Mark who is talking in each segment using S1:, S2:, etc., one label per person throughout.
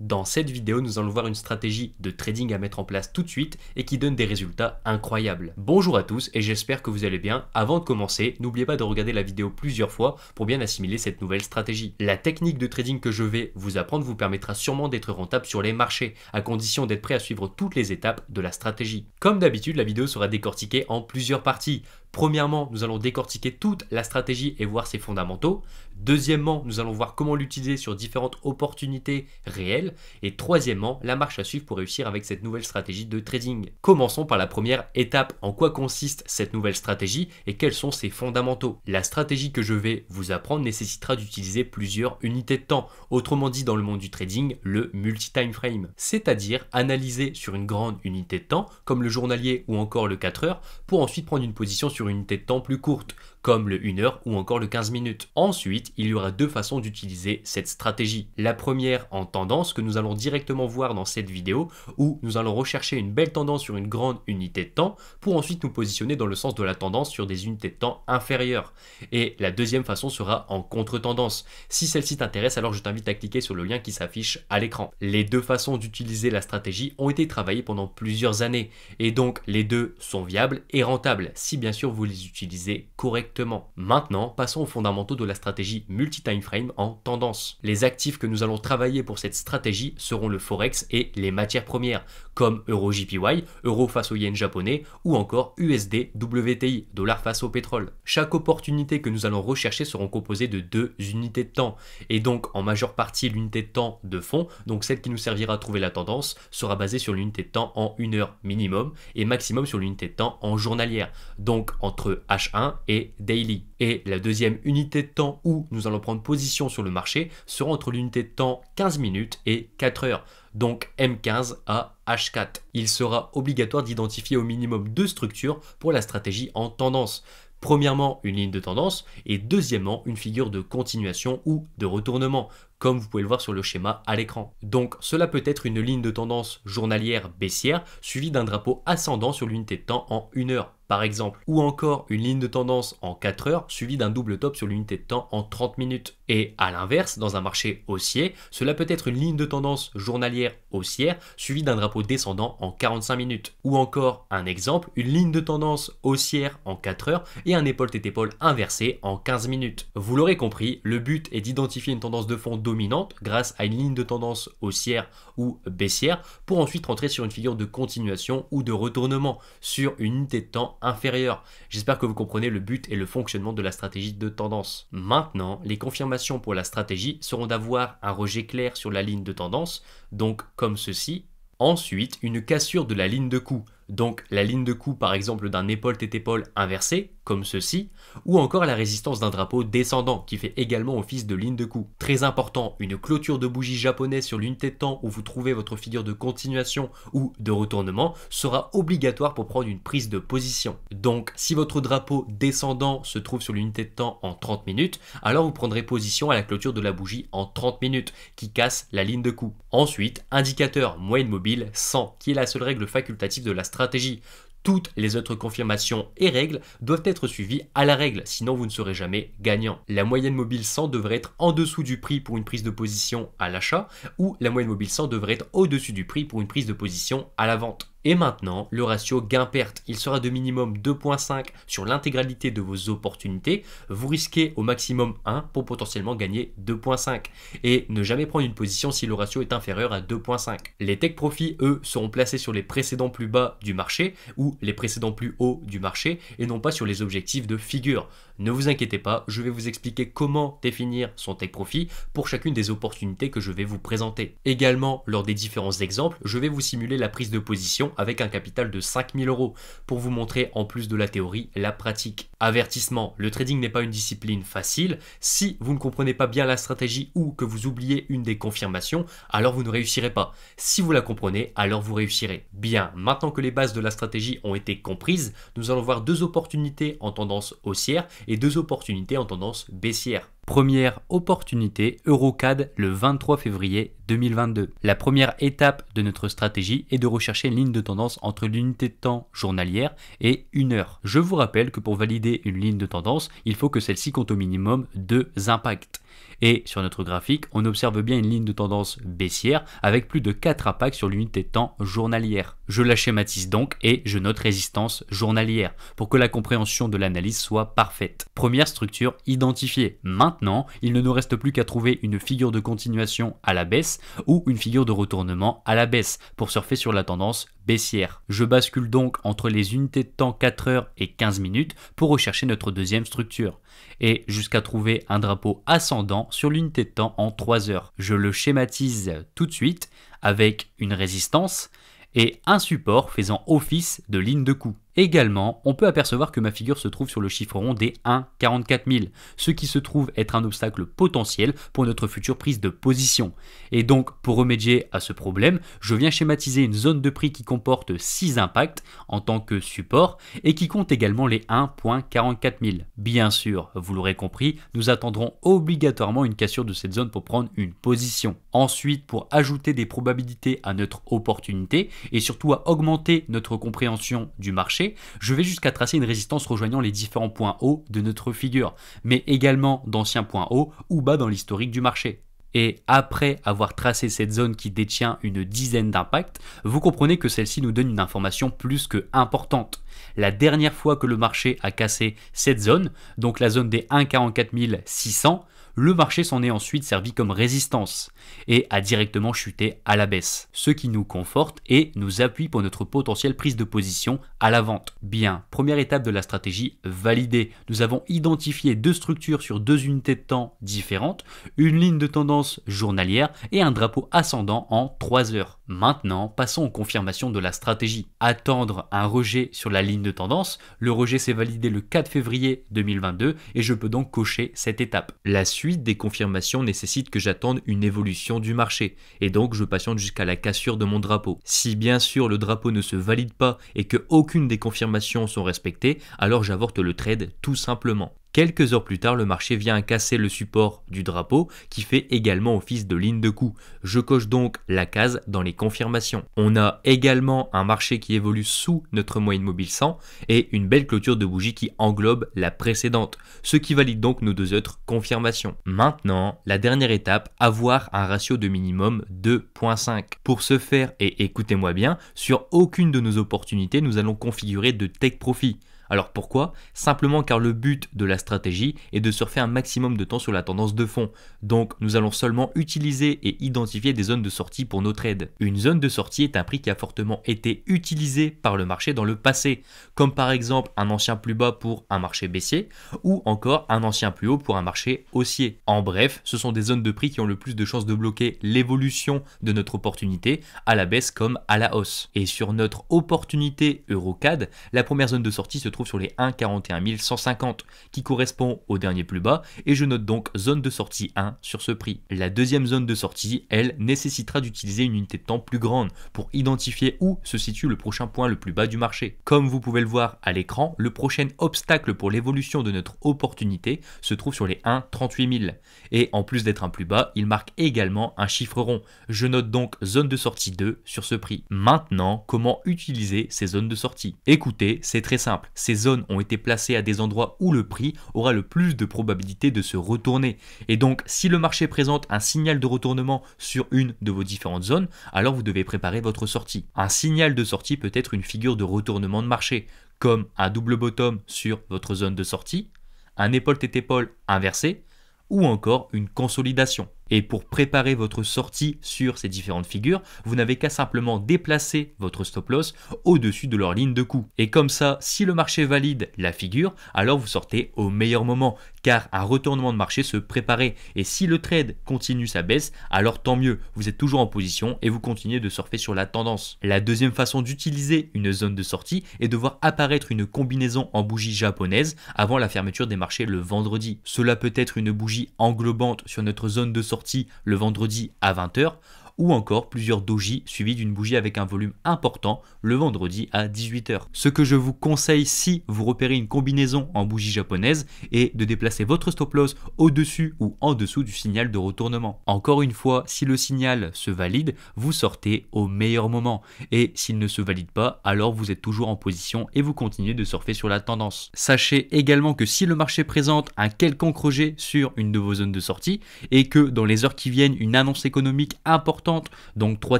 S1: Dans cette vidéo, nous allons voir une stratégie de trading à mettre en place tout de suite et qui donne des résultats incroyables. Bonjour à tous et j'espère que vous allez bien. Avant de commencer, n'oubliez pas de regarder la vidéo plusieurs fois pour bien assimiler cette nouvelle stratégie. La technique de trading que je vais vous apprendre vous permettra sûrement d'être rentable sur les marchés, à condition d'être prêt à suivre toutes les étapes de la stratégie. Comme d'habitude, la vidéo sera décortiquée en plusieurs parties. Premièrement, nous allons décortiquer toute la stratégie et voir ses fondamentaux. Deuxièmement, nous allons voir comment l'utiliser sur différentes opportunités réelles. Et troisièmement, la marche à suivre pour réussir avec cette nouvelle stratégie de trading. Commençons par la première étape. En quoi consiste cette nouvelle stratégie et quels sont ses fondamentaux? La stratégie que je vais vous apprendre nécessitera d'utiliser plusieurs unités de temps. Autrement dit, dans le monde du trading, le multi-time frame. C'est-à-dire analyser sur une grande unité de temps, comme le journalier ou encore le 4 heures, pour ensuite prendre une position sur une unité de temps plus courte, comme le 1 heure ou encore le 15 minutes. Ensuite, il y aura deux façons d'utiliser cette stratégie. La première en tendance que nous allons directement voir dans cette vidéo, où nous allons rechercher une belle tendance sur une grande unité de temps pour ensuite nous positionner dans le sens de la tendance sur des unités de temps inférieures. Et la deuxième façon sera en contre-tendance. Si celle-ci t'intéresse, alors je t'invite à cliquer sur le lien qui s'affiche à l'écran. Les deux façons d'utiliser la stratégie ont été travaillées pendant plusieurs années et donc les deux sont viables et rentables si bien sûr vous les utilisez correctement. Maintenant, passons aux fondamentaux de la stratégie multi-time frame en tendance. Les actifs que nous allons travailler pour cette stratégie seront le forex et les matières premières, comme Euro JPY, Euro face au yen japonais ou encore USD WTI, dollar face au pétrole. Chaque opportunité que nous allons rechercher seront composées de deux unités de temps et donc en majeure partie l'unité de temps de fond, donc celle qui nous servira à trouver la tendance, sera basée sur l'unité de temps en 1 heure minimum et maximum sur l'unité de temps en journalière, donc entre H1 et daily. Et la deuxième unité de temps où nous allons prendre position sur le marché sera entre l'unité de temps 15 minutes et 4 heures, donc M15 à H4. Il sera obligatoire d'identifier au minimum deux structures pour la stratégie en tendance. Premièrement, une ligne de tendance et deuxièmement, une figure de continuation ou de retournement, comme vous pouvez le voir sur le schéma à l'écran. Donc cela peut être une ligne de tendance journalière baissière suivie d'un drapeau ascendant sur l'unité de temps en 1 heure, par exemple, ou encore une ligne de tendance en 4 heures suivie d'un double top sur l'unité de temps en 30 minutes. Et à l'inverse, dans un marché haussier, cela peut être une ligne de tendance journalière haussière suivie d'un drapeau descendant en 45 minutes. Ou encore, un exemple, une ligne de tendance haussière en 4 heures et un épaule-tête-épaule inversé en 15 minutes. Vous l'aurez compris, le but est d'identifier une tendance de fond dominante grâce à une ligne de tendance haussière ou baissière pour ensuite rentrer sur une figure de continuation ou de retournement sur une unité de temps inférieure. J'espère que vous comprenez le but et le fonctionnement de la stratégie de tendance. Maintenant, les confirmations pour la stratégie seront d'avoir un rejet clair sur la ligne de tendance, donc comme ceci. Ensuite, une cassure de la ligne de coup, donc la ligne de coup par exemple d'un épaule-tête-épaule inversé, comme ceci, ou encore la résistance d'un drapeau descendant qui fait également office de ligne de coup. Très important, une clôture de bougie japonaise sur l'unité de temps où vous trouvez votre figure de continuation ou de retournement sera obligatoire pour prendre une prise de position. Donc si votre drapeau descendant se trouve sur l'unité de temps en 30 minutes, alors vous prendrez position à la clôture de la bougie en 30 minutes qui casse la ligne de coup. Ensuite, indicateur moyenne mobile 100 qui est la seule règle facultative de la stratégie. Toutes les autres confirmations et règles doivent être suivies à la règle, sinon vous ne serez jamais gagnant. La moyenne mobile 100 devrait être en dessous du prix pour une prise de position à l'achat ou la moyenne mobile 100 devrait être au-dessus du prix pour une prise de position à la vente. Et maintenant, le ratio gain-perte, il sera de minimum 2.5 sur l'intégralité de vos opportunités. Vous risquez au maximum 1 pour potentiellement gagner 2.5. Et ne jamais prendre une position si le ratio est inférieur à 2.5. Les take profits, eux, seront placés sur les précédents plus bas du marché ou les précédents plus hauts du marché et non pas sur les objectifs de figure. Ne vous inquiétez pas, je vais vous expliquer comment définir son take profit pour chacune des opportunités que je vais vous présenter. Également, lors des différents exemples, je vais vous simuler la prise de position avec un capital de 5 000 € pour vous montrer en plus de la théorie, la pratique. Avertissement, le trading n'est pas une discipline facile. Si vous ne comprenez pas bien la stratégie ou que vous oubliez une des confirmations, alors vous ne réussirez pas. Si vous la comprenez, alors vous réussirez. Bien, maintenant que les bases de la stratégie ont été comprises, nous allons voir deux opportunités en tendance haussière et deux opportunités en tendance baissière. Première opportunité, Eurocad le 23 février 2022. La première étape de notre stratégie est de rechercher une ligne de tendance entre l'unité de temps journalière et 1 heure. Je vous rappelle que pour valider une ligne de tendance, il faut que celle-ci compte au minimum 2 impacts. Et sur notre graphique, on observe bien une ligne de tendance baissière avec plus de 4 impacts sur l'unité de temps journalière. Je la schématise donc et je note résistance journalière pour que la compréhension de l'analyse soit parfaite. Première structure identifiée. Maintenant, il ne nous reste plus qu'à trouver une figure de continuation à la baisse ou une figure de retournement à la baisse pour surfer sur la tendance baissière. Je bascule donc entre les unités de temps 4 heures et 15 minutes pour rechercher notre deuxième structure et jusqu'à trouver un drapeau ascendant sur l'unité de temps en 3 heures. Je le schématise tout de suite avec une résistance et un support faisant office de ligne de coup. Également, on peut apercevoir que ma figure se trouve sur le chiffre rond des 1,44 000, ce qui se trouve être un obstacle potentiel pour notre future prise de position. Et donc, pour remédier à ce problème, je viens schématiser une zone de prix qui comporte 6 impacts en tant que support et qui compte également les 1,44 000. Bien sûr, vous l'aurez compris, nous attendrons obligatoirement une cassure de cette zone pour prendre une position. Ensuite, pour ajouter des probabilités à notre opportunité et surtout à augmenter notre compréhension du marché, je vais jusqu'à tracer une résistance rejoignant les différents points hauts de notre figure, mais également d'anciens points hauts ou bas dans l'historique du marché. Et après avoir tracé cette zone qui détient une dizaine d'impacts, vous comprenez que celle-ci nous donne une information plus que importante. La dernière fois que le marché a cassé cette zone, donc la zone des 1,44 600, le marché s'en est ensuite servi comme résistance et a directement chuté à la baisse, ce qui nous conforte et nous appuie pour notre potentielle prise de position à la vente. Bien, première étape de la stratégie validée. Nous avons identifié deux structures sur deux unités de temps différentes, une ligne de tendance journalière et un drapeau ascendant en 3 heures. Maintenant, passons aux confirmations de la stratégie. Attendre un rejet sur la ligne de tendance. Le rejet s'est validé le 4 février 2022 et je peux donc cocher cette étape. La suite des confirmations nécessite que j'attende une évolution du marché et donc je patiente jusqu'à la cassure de mon drapeau. Si bien sûr le drapeau ne se valide pas et que aucune des confirmations sont respectées, alors j'avorte le trade tout simplement. Quelques heures plus tard, le marché vient à casser le support du drapeau qui fait également office de ligne de coup. Je coche donc la case dans les confirmations. On a également un marché qui évolue sous notre moyenne mobile 100 et une belle clôture de bougie qui englobe la précédente, ce qui valide donc nos deux autres confirmations. Maintenant, la dernière étape, avoir un ratio de minimum 2.5. Pour ce faire, et écoutez-moi bien, sur aucune de nos opportunités, nous allons configurer de take profit. Alors pourquoi? Simplement car le but de la stratégie est de surfer un maximum de temps sur la tendance de fond. Donc nous allons seulement utiliser et identifier des zones de sortie pour nos trades. Une zone de sortie est un prix qui a fortement été utilisé par le marché dans le passé, comme par exemple un ancien plus bas pour un marché baissier ou encore un ancien plus haut pour un marché haussier. En bref, ce sont des zones de prix qui ont le plus de chances de bloquer l'évolution de notre opportunité à la baisse comme à la hausse. Et sur notre opportunité EuroCAD, la première zone de sortie se trouve sur les 1,41 150 qui correspond au dernier plus bas et je note donc zone de sortie 1 sur ce prix. La deuxième zone de sortie, elle, nécessitera d'utiliser une unité de temps plus grande pour identifier où se situe le prochain point le plus bas du marché. Comme vous pouvez le voir à l'écran, le prochain obstacle pour l'évolution de notre opportunité se trouve sur les 1,38 000 et en plus d'être un plus bas, il marque également un chiffre rond. Je note donc zone de sortie 2 sur ce prix. Maintenant, comment utiliser ces zones de sortie? Écoutez, c'est très simple. Ces zones ont été placées à des endroits où le prix aura le plus de probabilité de se retourner. Et donc, si le marché présente un signal de retournement sur une de vos différentes zones, alors vous devez préparer votre sortie. Un signal de sortie peut être une figure de retournement de marché, comme un double bottom sur votre zone de sortie, un épaule-tête-épaule inversé, ou encore une consolidation. Et pour préparer votre sortie sur ces différentes figures, vous n'avez qu'à simplement déplacer votre stop loss au-dessus de leur ligne de coup. Et comme ça, si le marché valide la figure, alors vous sortez au meilleur moment, car un retournement de marché se préparait. Et si le trade continue sa baisse, alors tant mieux, vous êtes toujours en position et vous continuez de surfer sur la tendance. La deuxième façon d'utiliser une zone de sortie est de voir apparaître une combinaison en bougie japonaise avant la fermeture des marchés le vendredi. Cela peut être une bougie englobante sur notre zone de sortie le vendredi à 20 h ou encore plusieurs dojis suivis d'une bougie avec un volume important le vendredi à 18 h. Ce que je vous conseille si vous repérez une combinaison en bougie japonaise est de déplacer votre stop loss au-dessus ou en dessous du signal de retournement. Encore une fois, si le signal se valide, vous sortez au meilleur moment, et s'il ne se valide pas, alors vous êtes toujours en position et vous continuez de surfer sur la tendance. Sachez également que si le marché présente un quelconque rejet sur une de vos zones de sortie et que dans les heures qui viennent une annonce économique importante, donc 3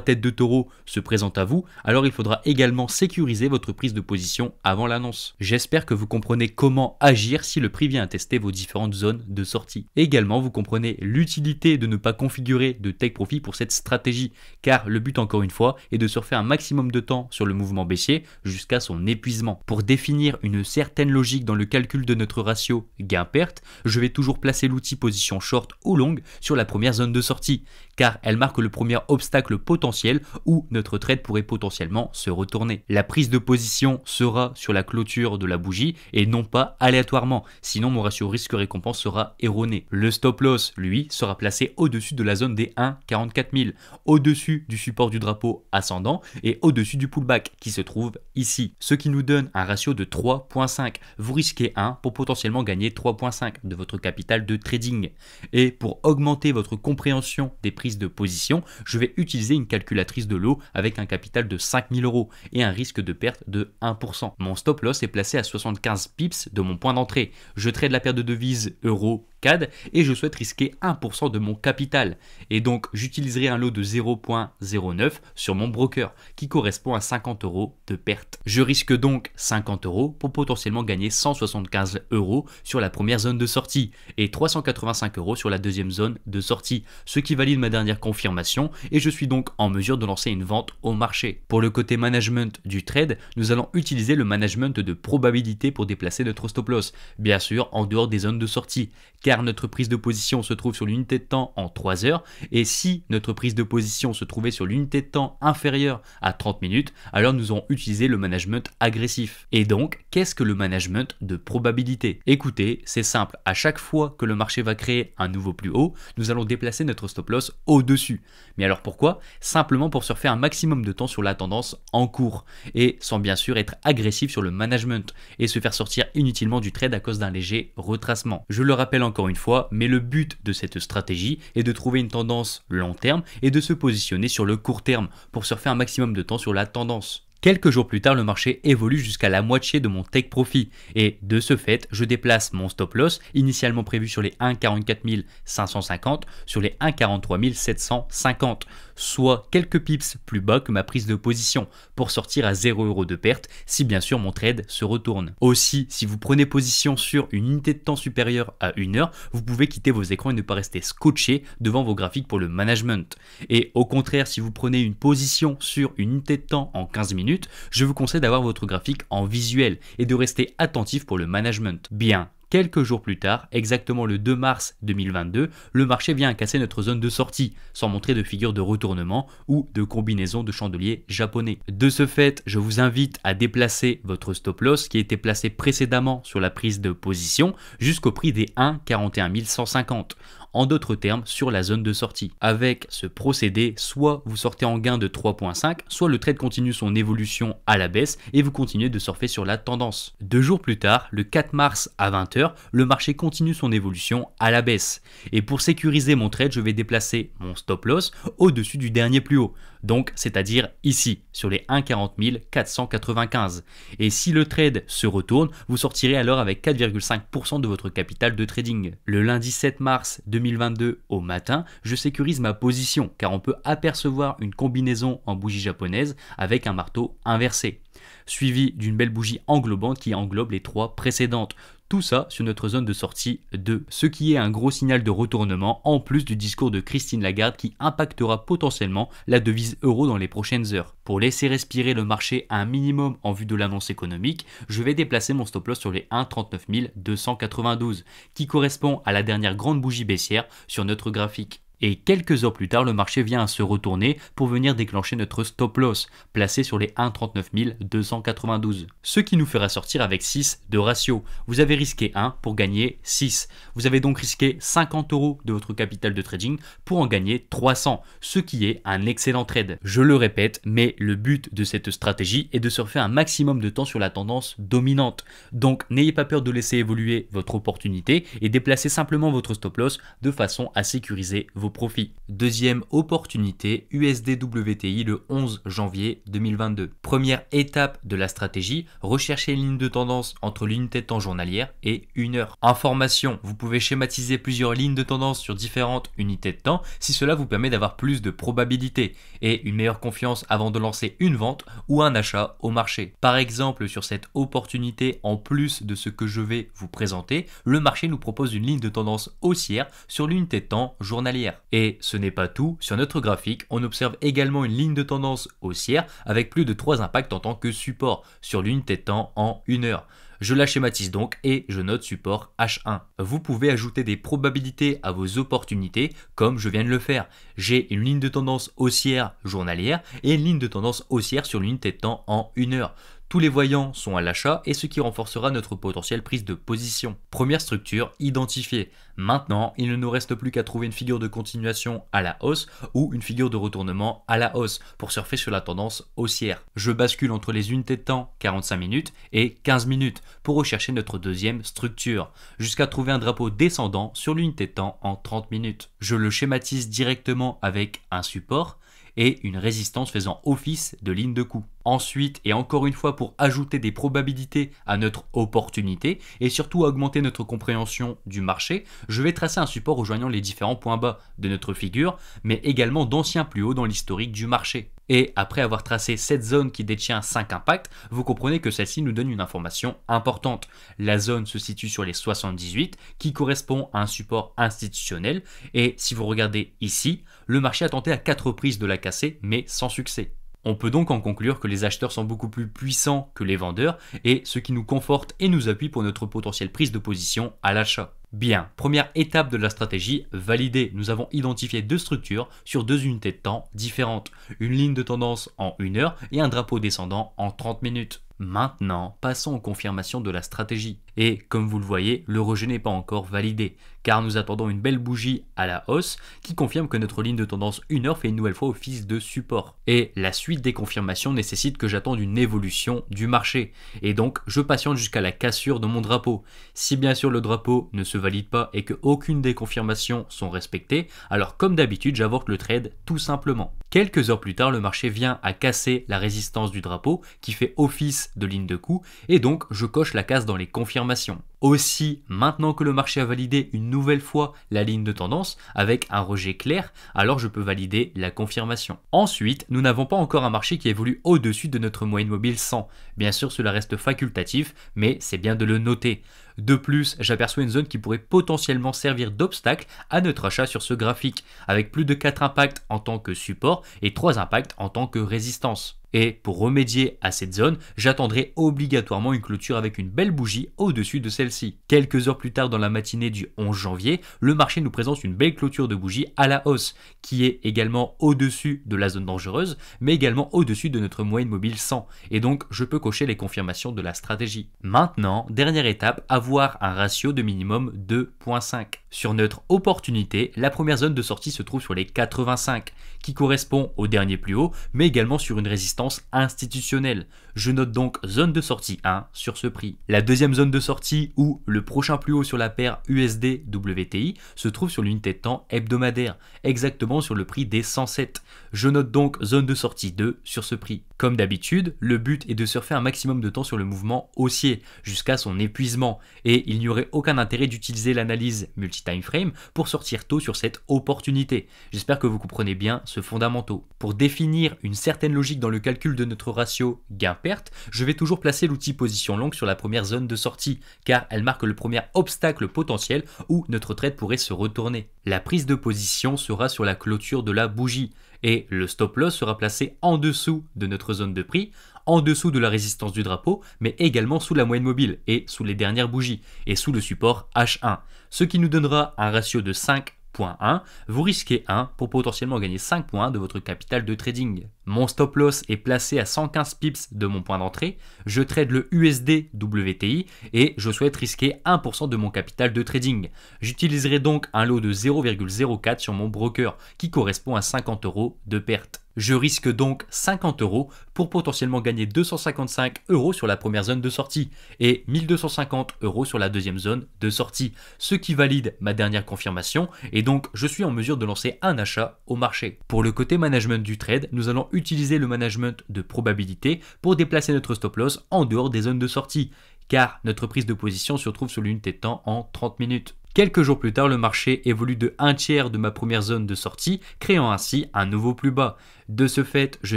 S1: têtes de taureau, se présente à vous, alors il faudra également sécuriser votre prise de position avant l'annonce. J'espère que vous comprenez comment agir si le prix vient tester vos différentes zones de sortie. Également, vous comprenez l'utilité de ne pas configurer de take profit pour cette stratégie, car le but encore une fois est de surfer un maximum de temps sur le mouvement baissier jusqu'à son épuisement. Pour définir une certaine logique dans le calcul de notre ratio gain-perte, je vais toujours placer l'outil position short ou longue sur la première zone de sortie, car elle marque le premier obstacle potentiel où notre trade pourrait potentiellement se retourner. La prise de position sera sur la clôture de la bougie et non pas aléatoirement, sinon mon ratio risque-récompense sera erroné. Le stop loss, lui, sera placé au-dessus de la zone des 1,44 000, au-dessus du support du drapeau ascendant et au-dessus du pullback qui se trouve ici, ce qui nous donne un ratio de 3,5. Vous risquez 1 pour potentiellement gagner 3,5 de votre capital de trading. Et pour augmenter votre compréhension des prises de position, je vais utiliser une calculatrice de lot avec un capital de 5 000 € et un risque de perte de 1%. Mon stop loss est placé à 75 pips de mon point d'entrée. Je trade la paire de devises euro CAD et je souhaite risquer 1% de mon capital. Et donc j'utiliserai un lot de 0,09 sur mon broker qui correspond à 50 € de perte. Je risque donc 50 € pour potentiellement gagner 175 € sur la première zone de sortie et 385 € sur la deuxième zone de sortie, ce qui valide ma dernière confirmation et je suis donc en mesure de lancer une vente au marché. Pour le côté management du trade, nous allons utiliser le management de probabilité pour déplacer notre stop loss, bien sûr en dehors des zones de sortie, car notre prise de position se trouve sur l'unité de temps en 3 heures et si notre prise de position se trouvait sur l'unité de temps inférieure à 30 minutes, alors nous aurons utilisé le management agressif. Et donc, qu'est-ce que le management de probabilité? Écoutez, c'est simple, à chaque fois que le marché va créer un nouveau plus haut, nous allons déplacer notre stop loss au-dessus. Mais alors pourquoi? Simplement pour surfer un maximum de temps sur la tendance en cours et sans bien sûr être agressif sur le management et se faire sortir inutilement du trade à cause d'un léger retracement. Je le rappelle encore une fois, mais le but de cette stratégie est de trouver une tendance long terme et de se positionner sur le court terme pour surfer un maximum de temps sur la tendance. Quelques jours plus tard, le marché évolue jusqu'à la moitié de mon take profit et de ce fait, je déplace mon stop loss initialement prévu sur les 1,44 550 sur les 1,43 750, soit quelques pips plus bas que ma prise de position pour sortir à 0 € de perte si bien sûr mon trade se retourne. Aussi, si vous prenez position sur une unité de temps supérieure à 1 heure, vous pouvez quitter vos écrans et ne pas rester scotché devant vos graphiques pour le management. Et au contraire, si vous prenez une position sur une unité de temps en 15 minutes, je vous conseille d'avoir votre graphique en visuel et de rester attentif pour le management. Bien. Quelques jours plus tard, exactement le 2 mars 2022, le marché vient à casser notre zone de sortie, sans montrer de figure de retournement ou de combinaison de chandeliers japonais. De ce fait, je vous invite à déplacer votre stop loss qui était placé précédemment sur la prise de position jusqu'au prix des 1,41 150. En d'autres termes, sur la zone de sortie. Avec ce procédé, soit vous sortez en gain de 3,5, soit le trade continue son évolution à la baisse et vous continuez de surfer sur la tendance. 2 jours plus tard, le 4 mars à 20 h, le marché continue son évolution à la baisse. Et pour sécuriser mon trade, je vais déplacer mon stop loss au-dessus du dernier plus haut. Donc, c'est-à-dire ici, sur les 1,40 495. Et si le trade se retourne, vous sortirez alors avec 4,5% de votre capital de trading. Le lundi 7 mars 2022 au matin, je sécurise ma position car on peut apercevoir une combinaison en bougie japonaise avec un marteau inversé, suivi d'une belle bougie englobante qui englobe les 3 précédentes. Tout ça sur notre zone de sortie 2, ce qui est un gros signal de retournement en plus du discours de Christine Lagarde qui impactera potentiellement la devise euro dans les prochaines heures. Pour laisser respirer le marché à un minimum en vue de l'annonce économique, je vais déplacer mon stop loss sur les 1,39 292 qui correspond à la dernière grande bougie baissière sur notre graphique. Et quelques heures plus tard, le marché vient à se retourner pour venir déclencher notre stop loss, placé sur les 1,39 292. Ce qui nous fera sortir avec 6 de ratio. Vous avez risqué 1 pour gagner 6. Vous avez donc risqué 50 € de votre capital de trading pour en gagner 300, ce qui est un excellent trade. Je le répète, mais le but de cette stratégie est de surfer un maximum de temps sur la tendance dominante. Donc n'ayez pas peur de laisser évoluer votre opportunité et déplacez simplement votre stop loss de façon à sécuriser vos profits. Deuxième opportunité, USD/WTI le 11 janvier 2022. Première étape de la stratégie, rechercher une ligne de tendance entre l'unité de temps journalière et 1 heure. Information, vous pouvez schématiser plusieurs lignes de tendance sur différentes unités de temps si cela vous permet d'avoir plus de probabilité et une meilleure confiance avant de lancer une vente ou un achat au marché. Par exemple, sur cette opportunité, en plus de ce que je vais vous présenter, le marché nous propose une ligne de tendance haussière sur l'unité de temps journalière. Et ce n'est pas tout, sur notre graphique, on observe également une ligne de tendance haussière avec plus de 3 impacts en tant que support sur l'unité de temps en 1 heure. Je la schématise donc et je note support H1. Vous pouvez ajouter des probabilités à vos opportunités comme je viens de le faire. J'ai une ligne de tendance haussière journalière et une ligne de tendance haussière sur l'unité de temps en 1 heure. Tous les voyants sont à l'achat et ce qui renforcera notre potentielle prise de position. Première structure identifiée. Maintenant, il ne nous reste plus qu'à trouver une figure de continuation à la hausse ou une figure de retournement à la hausse pour surfer sur la tendance haussière. Je bascule entre les unités de temps 45 minutes et 15 minutes pour rechercher notre deuxième structure, jusqu'à trouver un drapeau descendant sur l'unité de temps en 30 minutes. Je le schématise directement avec un support et une résistance faisant office de ligne de coup. Ensuite, et encore une fois pour ajouter des probabilités à notre opportunité et surtout augmenter notre compréhension du marché, je vais tracer un support rejoignant les différents points bas de notre figure, mais également d'anciens plus hauts dans l'historique du marché. Et après avoir tracé cette zone qui détient 5 impacts, vous comprenez que celle-ci nous donne une information importante. La zone se situe sur les 78 qui correspond à un support institutionnel et si vous regardez ici, le marché a tenté à 4 reprises de la casser mais sans succès. On peut donc en conclure que les acheteurs sont beaucoup plus puissants que les vendeurs et ce qui nous conforte et nous appuie pour notre potentielle prise de position à l'achat. Bien, première étape de la stratégie validée. Nous avons identifié 2 structures sur 2 unités de temps différentes. Une ligne de tendance en 1 heure et un drapeau descendant en 30 minutes. Maintenant, passons aux confirmations de la stratégie. Et comme vous le voyez, le rejet n'est pas encore validé, car nous attendons une belle bougie à la hausse qui confirme que notre ligne de tendance 1 heure fait une nouvelle fois office de support. Et la suite des confirmations nécessite que j'attende une évolution du marché. Et donc, je patiente jusqu'à la cassure de mon drapeau. Si bien sûr le drapeau ne se valide pas et que aucune des confirmations sont respectées, alors comme d'habitude, j'avorte le trade tout simplement. Quelques heures plus tard, le marché vient à casser la résistance du drapeau qui fait office de ligne de coup et donc je coche la case dans les confirmations. Aussi, maintenant que le marché a validé une nouvelle fois la ligne de tendance avec un rejet clair, alors je peux valider la confirmation. Ensuite, nous n'avons pas encore un marché qui évolue au-dessus de notre moyenne mobile 100. Bien sûr, cela reste facultatif, mais c'est bien de le noter. De plus, j'aperçois une zone qui pourrait potentiellement servir d'obstacle à notre achat sur ce graphique, avec plus de 4 impacts en tant que support et 3 impacts en tant que résistance. Et pour remédier à cette zone, j'attendrai obligatoirement une clôture avec une belle bougie au-dessus de celle-ci. Quelques heures plus tard dans la matinée du 11 janvier, le marché nous présente une belle clôture de bougie à la hausse, qui est également au-dessus de la zone dangereuse, mais également au-dessus de notre moyenne mobile 100. Et donc, je peux cocher les confirmations de la stratégie. Maintenant, dernière étape, avoir un ratio de minimum 2.5. Sur notre opportunité, la première zone de sortie se trouve sur les 85, qui correspond au dernier plus haut, mais également sur une résistance institutionnelle. Je note donc zone de sortie 1 sur ce prix. La deuxième zone de sortie ou le prochain plus haut sur la paire USD/WTI se trouve sur l'unité de temps hebdomadaire, exactement sur le prix des 107. Je note donc zone de sortie 2 sur ce prix. Comme d'habitude, le but est de surfer un maximum de temps sur le mouvement haussier jusqu'à son épuisement et il n'y aurait aucun intérêt d'utiliser l'analyse multi-time frame pour sortir tôt sur cette opportunité. J'espère que vous comprenez bien ce fondamentaux. Pour définir une certaine logique dans le calcul de notre ratio gain-perte, je vais toujours placer l'outil position longue sur la première zone de sortie car elle marque le premier obstacle potentiel où notre trade pourrait se retourner. La prise de position sera sur la clôture de la bougie et le stop loss sera placé en dessous de notre zone de prix, en dessous de la résistance du drapeau, mais également sous la moyenne mobile et sous les dernières bougies et sous le support H1, ce qui nous donnera un ratio de 5 Point 1, vous risquez 1 pour potentiellement gagner 5 points de votre capital de trading. Mon stop loss est placé à 115 pips de mon point d'entrée, je trade le USD WTI et je souhaite risquer 1% de mon capital de trading. J'utiliserai donc un lot de 0,04 sur mon broker qui correspond à 50 € de perte. Je risque donc 50 € pour potentiellement gagner 255 € sur la première zone de sortie et 1250 € sur la deuxième zone de sortie, ce qui valide ma dernière confirmation et donc je suis en mesure de lancer un achat au marché. Pour le côté management du trade, nous allons utiliser le management de probabilité pour déplacer notre stop loss en dehors des zones de sortie, car notre prise de position se retrouve sur l'unité de temps en 30 minutes. Quelques jours plus tard, le marché évolue de 1/3 de ma première zone de sortie, créant ainsi un nouveau plus bas. De ce fait, je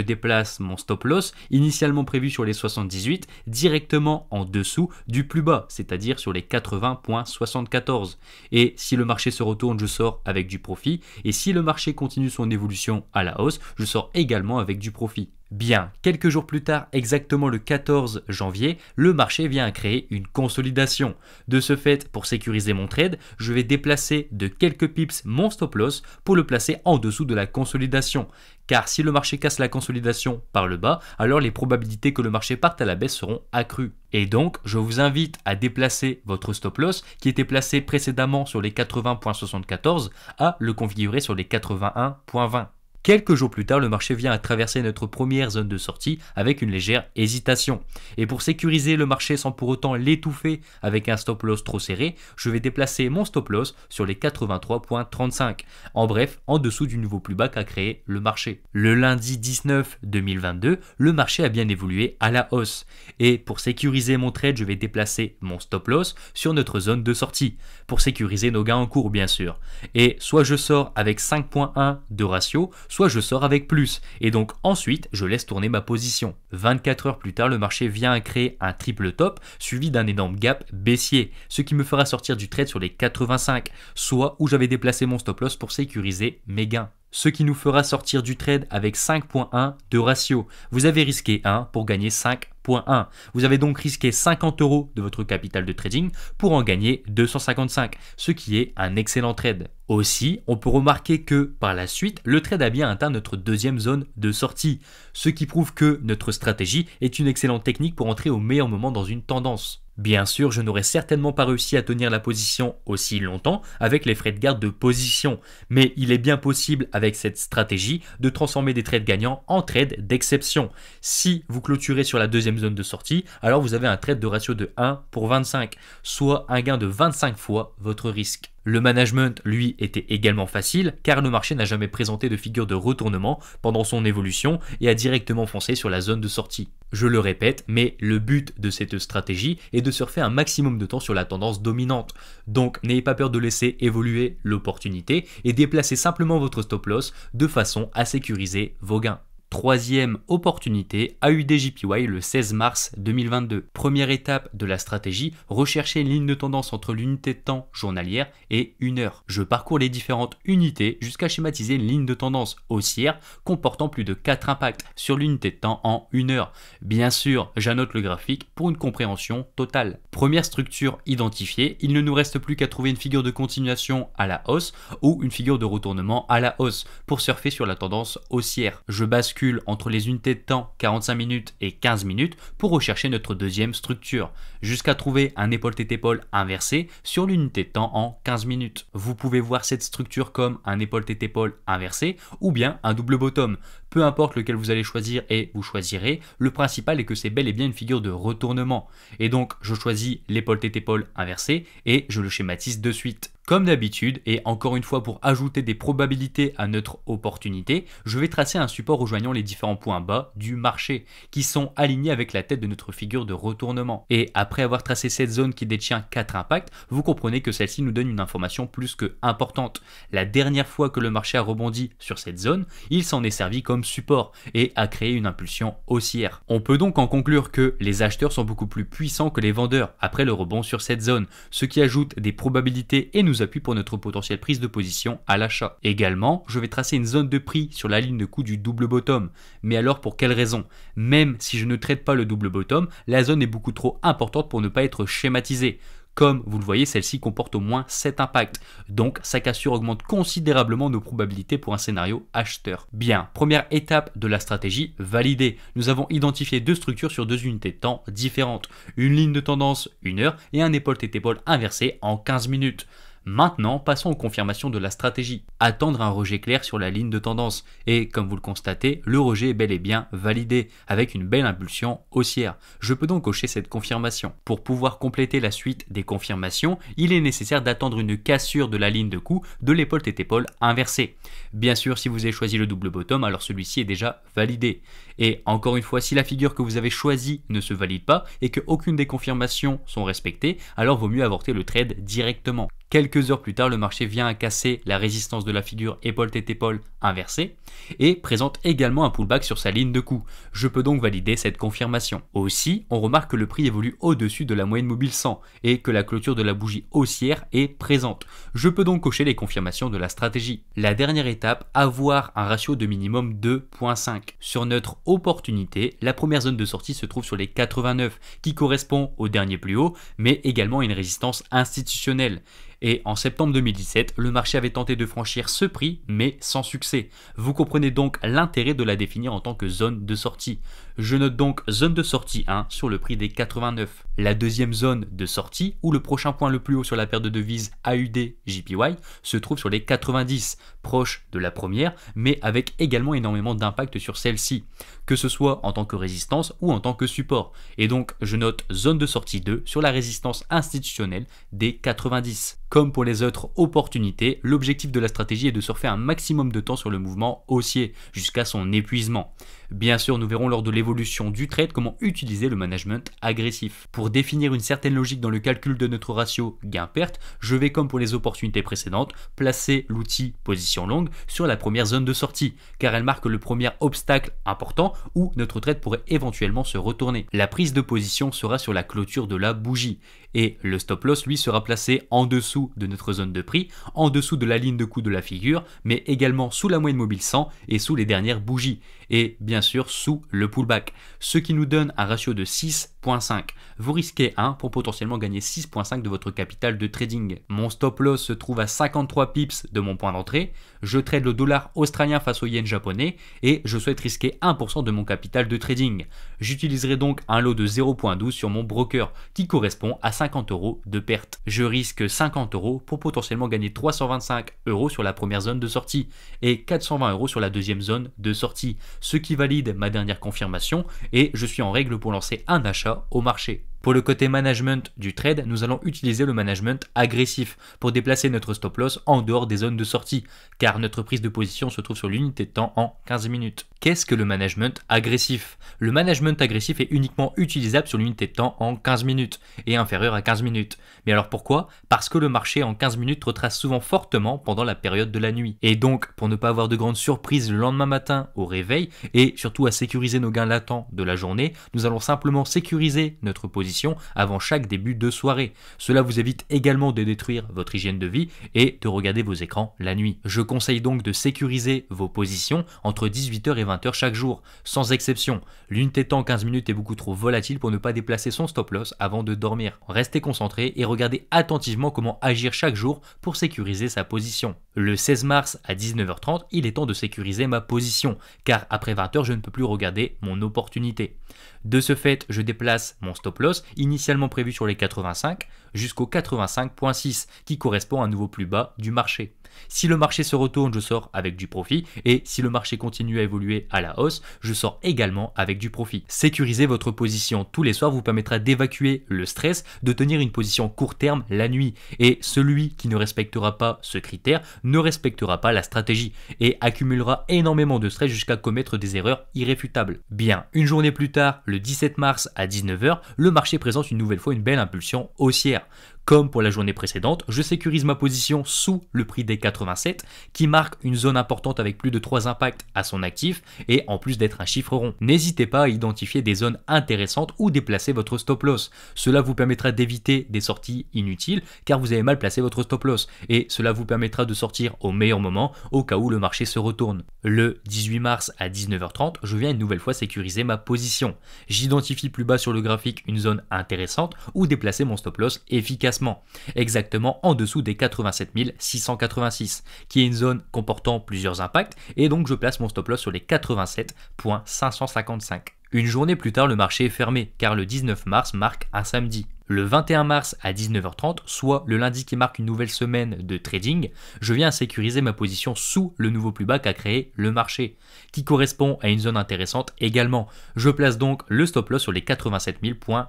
S1: déplace mon stop loss, initialement prévu sur les 78, directement en dessous du plus bas, c'est-à-dire sur les 80,74. Et si le marché se retourne, je sors avec du profit. Et si le marché continue son évolution à la hausse, je sors également avec du profit. Bien, quelques jours plus tard, exactement le 14 janvier, le marché vient à créer une consolidation. De ce fait, pour sécuriser mon trade, je vais déplacer de quelques pips mon stop loss pour le placer en dessous de la consolidation. Car si le marché casse la consolidation par le bas, alors les probabilités que le marché parte à la baisse seront accrues. Et donc, je vous invite à déplacer votre stop loss qui était placé précédemment sur les 80,74 à le configurer sur les 81,20. Quelques jours plus tard, le marché vient à traverser notre première zone de sortie avec une légère hésitation. Et pour sécuriser le marché sans pour autant l'étouffer avec un stop loss trop serré, je vais déplacer mon stop loss sur les 83,35. En bref, en dessous du nouveau plus bas qu'a créé le marché. Le lundi 19 2022, le marché a bien évolué à la hausse. Et pour sécuriser mon trade, je vais déplacer mon stop loss sur notre zone de sortie. Pour sécuriser nos gains en cours, bien sûr. Et soit je sors avec 5,1 de ratio, soit je sors avec plus, et donc ensuite je laisse tourner ma position. 24 heures plus tard, le marché vient à créer un triple top suivi d'un énorme gap baissier, ce qui me fera sortir du trade sur les 85, soit où j'avais déplacé mon stop loss pour sécuriser mes gains. Ce qui nous fera sortir du trade avec 5,1 de ratio. Vous avez risqué 1 pour gagner 5,1. Vous avez donc risqué 50 € de votre capital de trading pour en gagner 255, ce qui est un excellent trade. Aussi, on peut remarquer que par la suite, le trade a bien atteint notre deuxième zone de sortie, ce qui prouve que notre stratégie est une excellente technique pour entrer au meilleur moment dans une tendance. Bien sûr, je n'aurais certainement pas réussi à tenir la position aussi longtemps avec les frais de garde de position, mais il est bien possible avec cette stratégie de transformer des trades gagnants en trades d'exception. Si vous clôturez sur la deuxième zone de sortie, alors vous avez un trade de ratio de 1 pour 25, soit un gain de 25 fois votre risque. Le management, lui, était également facile car le marché n'a jamais présenté de figure de retournement pendant son évolution et a directement foncé sur la zone de sortie. Je le répète, mais le but de cette stratégie est de surfer un maximum de temps sur la tendance dominante. Donc n'ayez pas peur de laisser évoluer l'opportunité et déplacez simplement votre stop loss de façon à sécuriser vos gains. Troisième opportunité, AUDJPY le 16 mars 2022. Première étape de la stratégie, rechercher une ligne de tendance entre l'unité de temps journalière et 1 heure. Je parcours les différentes unités jusqu'à schématiser une ligne de tendance haussière comportant plus de 4 impacts sur l'unité de temps en 1 heure. Bien sûr, j'annote le graphique pour une compréhension totale. Première structure identifiée, il ne nous reste plus qu'à trouver une figure de continuation à la hausse ou une figure de retournement à la hausse pour surfer sur la tendance haussière. Je bascule entre les unités de temps 45 minutes et 15 minutes pour rechercher notre deuxième structure, jusqu'à trouver un épaule tête épaule inversé sur l'unité de temps en 15 minutes. Vous pouvez voir cette structure comme un épaule tête épaule inversé ou bien un double bottom. Peu importe lequel vous allez choisir et vous choisirez, le principal est que c'est bel et bien une figure de retournement. Et donc je choisis l'épaule tête épaule inversé et je le schématise de suite. Comme d'habitude, et encore une fois pour ajouter des probabilités à notre opportunité, je vais tracer un support rejoignant les différents points bas du marché, qui sont alignés avec la tête de notre figure de retournement. Et après avoir tracé cette zone qui détient 4 impacts, vous comprenez que celle-ci nous donne une information plus que importante. La dernière fois que le marché a rebondi sur cette zone, il s'en est servi comme support et a créé une impulsion haussière. On peut donc en conclure que les acheteurs sont beaucoup plus puissants que les vendeurs après le rebond sur cette zone, ce qui ajoute des probabilités et nous appuie pour notre potentielle prise de position à l'achat. Également, je vais tracer une zone de prix sur la ligne de coup du double bottom. Mais alors pour quelle raison? Même si je ne traite pas le double bottom, la zone est beaucoup trop importante pour ne pas être schématisée. Comme vous le voyez, celle-ci comporte au moins 7 impacts, donc sa cassure augmente considérablement nos probabilités pour un scénario acheteur. Bien, première étape de la stratégie, validée. Nous avons identifié deux structures sur deux unités de temps différentes, une ligne de tendance 1 heure et un épaule-tête-épaule inversé en 15 minutes. Maintenant, passons aux confirmations de la stratégie. Attendre un rejet clair sur la ligne de tendance. Et comme vous le constatez, le rejet est bel et bien validé, avec une belle impulsion haussière. Je peux donc cocher cette confirmation. Pour pouvoir compléter la suite des confirmations, il est nécessaire d'attendre une cassure de la ligne de coup de l'épaule tête épaule inversée. Bien sûr, si vous avez choisi le double bottom, alors celui-ci est déjà validé. Et encore une fois, si la figure que vous avez choisie ne se valide pas et qu'aucune des confirmations sont respectées, alors vaut mieux avorter le trade directement. Quelques heures plus tard, le marché vient à casser la résistance de la figure épaule-tête-épaule inversée et présente également un pullback sur sa ligne de coup. Je peux donc valider cette confirmation. Aussi, on remarque que le prix évolue au-dessus de la moyenne mobile 100 et que la clôture de la bougie haussière est présente. Je peux donc cocher les confirmations de la stratégie. La dernière étape, avoir un ratio de minimum 2.5. Sur notre opportunité, la première zone de sortie se trouve sur les 89 qui correspond au dernier plus haut, mais également à une résistance institutionnelle. Et en septembre 2017, le marché avait tenté de franchir ce prix, mais sans succès. Vous comprenez donc l'intérêt de la définir en tant que zone de sortie. Je note donc zone de sortie 1 sur le prix des 89. La deuxième zone de sortie, où le prochain point le plus haut sur la paire de devises AUD-JPY, se trouve sur les 90, proche de la première, mais avec également énormément d'impact sur celle-ci, que ce soit en tant que résistance ou en tant que support. Et donc, je note zone de sortie 2 sur la résistance institutionnelle des 90. Comme pour les autres opportunités, l'objectif de la stratégie est de surfer un maximum de temps sur le mouvement haussier, jusqu'à son épuisement. Bien sûr, nous verrons lors de l'évolution du trade comment utiliser le management agressif. Pour définir une certaine logique dans le calcul de notre ratio gain-perte, je vais, comme pour les opportunités précédentes, placer l'outil position longue sur la première zone de sortie, car elle marque le premier obstacle important où notre trade pourrait éventuellement se retourner. La prise de position sera sur la clôture de la bougie, et le stop loss lui sera placé en dessous de notre zone de prix, en dessous de la ligne de coup de la figure, mais également sous la moyenne mobile 100 et sous les dernières bougies, et bien sûr sous le pullback, ce qui nous donne un ratio de 6.5. Vous risquez 1 pour potentiellement gagner 6.5 de votre capital de trading. Mon stop loss se trouve à 53 pips de mon point d'entrée, je trade le dollar australien face au yen japonais et je souhaite risquer 1% de mon capital de trading. J'utiliserai donc un lot de 0.12 sur mon broker qui correspond à 50 € de perte. Je risque 50 € pour potentiellement gagner 325 € sur la première zone de sortie et 420 € sur la deuxième zone de sortie, ce qui valide ma dernière confirmation et je suis en règle pour lancer un achat au marché. Pour le côté management du trade, nous allons utiliser le management agressif pour déplacer notre stop loss en dehors des zones de sortie, car notre prise de position se trouve sur l'unité de temps en 15 minutes. Qu'est-ce que le management agressif? Le management agressif est uniquement utilisable sur l'unité de temps en 15 minutes et inférieur à 15 minutes. Mais alors pourquoi? Parce que le marché en 15 minutes retrace souvent fortement pendant la période de la nuit. Et donc, pour ne pas avoir de grandes surprises le lendemain matin au réveil et surtout à sécuriser nos gains latents de la journée, nous allons simplement sécuriser notre position avant chaque début de soirée. Cela vous évite également de détruire votre hygiène de vie et de regarder vos écrans la nuit. Je conseille donc de sécuriser vos positions entre 18h et 20h chaque jour, sans exception. L'unité de temps en 15 minutes est beaucoup trop volatile pour ne pas déplacer son stop loss avant de dormir. Restez concentré et regardez attentivement comment agir chaque jour pour sécuriser sa position. Le 16 mars à 19h30, il est temps de sécuriser ma position, car après 20h, je ne peux plus regarder mon opportunité. De ce fait, je déplace mon stop loss, initialement prévu sur les 85, jusqu'au 85.6, qui correspond à un nouveau plus bas du marché. Si le marché se retourne, je sors avec du profit, et si le marché continue à évoluer à la hausse, je sors également avec du profit. Sécuriser votre position tous les soirs vous permettra d'évacuer le stress, de tenir une position court terme la nuit, et celui qui ne respectera pas ce critère ne respectera pas la stratégie, et accumulera énormément de stress jusqu'à commettre des erreurs irréfutables. Bien, une journée plus tard, le 17 mars à 19h, le marché présente une nouvelle fois une belle impulsion haussière. Comme pour la journée précédente, je sécurise ma position sous le prix des 87 qui marque une zone importante avec plus de 3 impacts à son actif et en plus d'être un chiffre rond. N'hésitez pas à identifier des zones intéressantes ou déplacer votre stop loss. Cela vous permettra d'éviter des sorties inutiles car vous avez mal placé votre stop loss et cela vous permettra de sortir au meilleur moment au cas où le marché se retourne. Le 18 mars à 19h30, je viens une nouvelle fois sécuriser ma position. J'identifie plus bas sur le graphique une zone intéressante ou déplacer mon stop loss efficacement. placement, exactement en dessous des 87 686, qui est une zone comportant plusieurs impacts, et donc je place mon stop loss sur les 87.555. Une journée plus tard, le marché est fermé, car le 19 mars marque un samedi. Le 21 mars à 19h30, soit le lundi qui marque une nouvelle semaine de trading, je viens sécuriser ma position sous le nouveau plus bas qu'a créé le marché, qui correspond à une zone intéressante également. Je place donc le stop loss sur les 87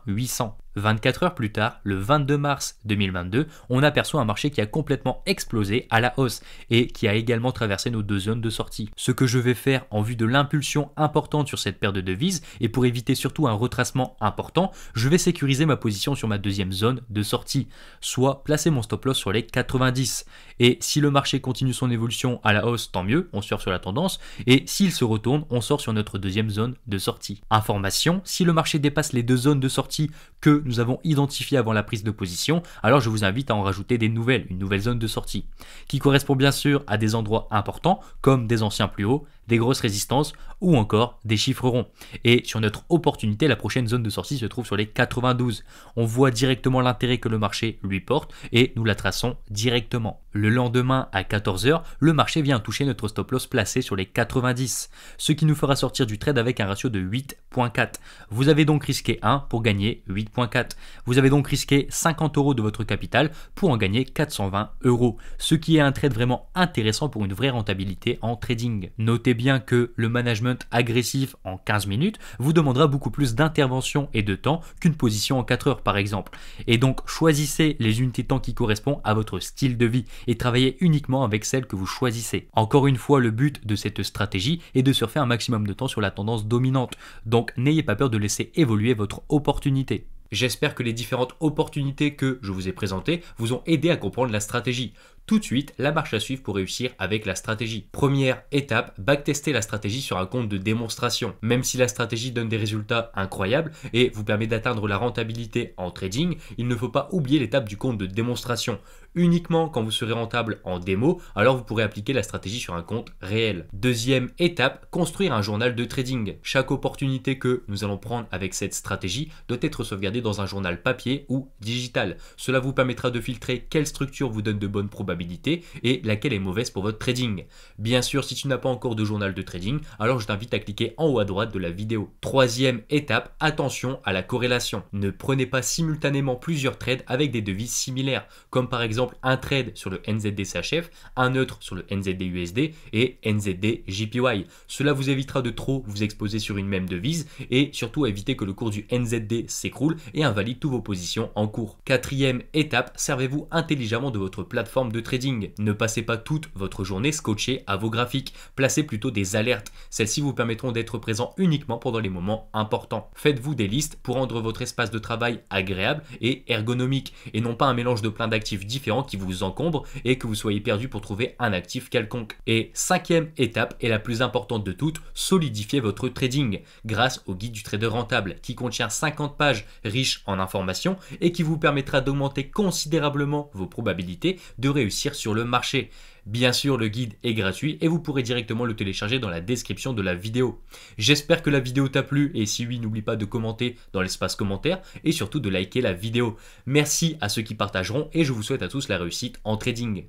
S1: 800. 24 heures plus tard, le 22 mars 2022, on aperçoit un marché qui a complètement explosé à la hausse et qui a également traversé nos deux zones de sortie. Ce que je vais faire en vue de l'impulsion importante sur cette paire de devises et pour éviter surtout un retracement important, je vais sécuriser ma position sur ma deuxième zone de sortie, soit placer mon stop loss sur les 90. Et si le marché continue son évolution à la hausse, tant mieux, on surfe sur la tendance, et s'il se retourne, on sort sur notre deuxième zone de sortie. Information, si le marché dépasse les deux zones de sortie que nous avons identifiées avant la prise de position, alors je vous invite à en rajouter des nouvelles, une nouvelle zone de sortie, qui correspond bien sûr à des endroits importants, comme des anciens plus hauts, des grosses résistances ou encore des chiffres ronds. Et sur notre opportunité, la prochaine zone de sortie se trouve sur les 92. On voit directement l'intérêt que le marché lui porte et nous la traçons directement. Le lendemain à 14h, le marché vient toucher notre stop loss placé sur les 90, ce qui nous fera sortir du trade avec un ratio de 8.4. Vous avez donc risqué 1 pour gagner 8.4. Vous avez donc risqué 50 € de votre capital pour en gagner 420 €, ce qui est un trade vraiment intéressant pour une vraie rentabilité en trading. Notez bien que le management agressif en 15 minutes vous demandera beaucoup plus d'intervention et de temps qu'une position en 4 heures par exemple. Et donc choisissez les unités de temps qui correspondent à votre style de vie et travaillez uniquement avec celles que vous choisissez. Encore une fois, le but de cette stratégie est de surfer un maximum de temps sur la tendance dominante. Donc n'ayez pas peur de laisser évoluer votre opportunité. J'espère que les différentes opportunités que je vous ai présentées vous ont aidé à comprendre la stratégie. Tout de suite, la marche à suivre pour réussir avec la stratégie. Première étape, backtester la stratégie sur un compte de démonstration. Même si la stratégie donne des résultats incroyables et vous permet d'atteindre la rentabilité en trading, il ne faut pas oublier l'étape du compte de démonstration. Uniquement quand vous serez rentable en démo, alors vous pourrez appliquer la stratégie sur un compte réel. Deuxième étape, construire un journal de trading. Chaque opportunité que nous allons prendre avec cette stratégie doit être sauvegardée dans un journal papier ou digital. Cela vous permettra de filtrer quelle structure vous donne de bonnes probabilités et laquelle est mauvaise pour votre trading. Bien sûr, si tu n'as pas encore de journal de trading, alors je t'invite à cliquer en haut à droite de la vidéo. Troisième étape, attention à la corrélation. Ne prenez pas simultanément plusieurs trades avec des devises similaires, comme par exemple un trade sur le NZD-CHF, un autre sur le NZD-USD et NZD-JPY. Cela vous évitera de trop vous exposer sur une même devise et surtout à éviter que le cours du NZD s'écroule et invalide toutes vos positions en cours. Quatrième étape, servez-vous intelligemment de votre plateforme de trading. Ne passez pas toute votre journée scotché à vos graphiques. Placez plutôt des alertes. Celles-ci vous permettront d'être présent uniquement pendant les moments importants. Faites-vous des listes pour rendre votre espace de travail agréable et ergonomique et non pas un mélange de plein d'actifs différents qui vous encombrent et que vous soyez perdu pour trouver un actif quelconque. Et cinquième étape et la plus importante de toutes, solidifiez votre trading grâce au guide du trader rentable qui contient 50 pages riches en informations et qui vous permettra d'augmenter considérablement vos probabilités de réussir sur le marché. Bien sûr, le guide est gratuit et vous pourrez directement le télécharger dans la description de la vidéo. J'espère que la vidéo t'a plu et si oui, n'oublie pas de commenter dans l'espace commentaire et surtout de liker la vidéo. Merci à ceux qui partageront et je vous souhaite à tous la réussite en trading.